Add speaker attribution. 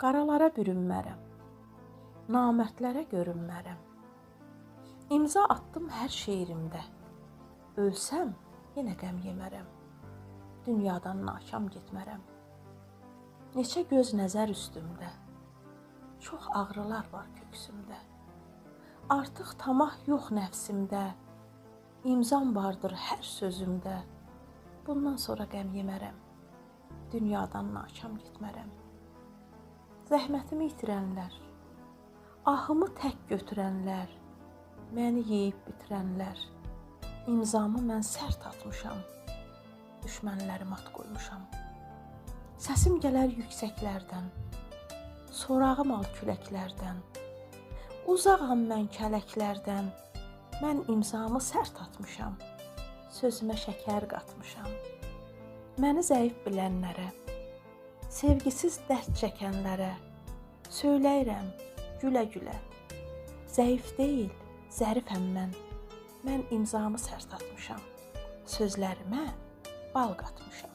Speaker 1: Qaralara bürünmərəm, namərdlərə görünmərəm. İmza atdım hər şeirimdə, ölsəm yenə qəm yemərəm. Dünyadan naşam getmərəm. Neçə göz nəzər üstümdə, çox ağrılar var köksümdə. Artıq tamah yox nəfsimdə, imzam vardır hər sözümdə. Bundan sonra qəm yemərəm, dünyadan naşam getmərəm. Zəhmətimi itirənlər, ahımı tək götürənlər, məni yeyib bitirənlər, imzamı mən sərt atmışam, düşmənlərim at qoymuşam. Səsim gələr yüksəklərdən, sorağım al küləklərdən, uzağam mən kələklərdən, mən imzamı sərt atmışam, sözümə şəkər qatmışam. Məni zəif bilənlərə, sevgisiz dərd çəkənlərə söyləyirəm gülə-gülə. Zəif deyil, zərifəm mən imzamı sərt atmışam, sözlərimə bal qatmışam.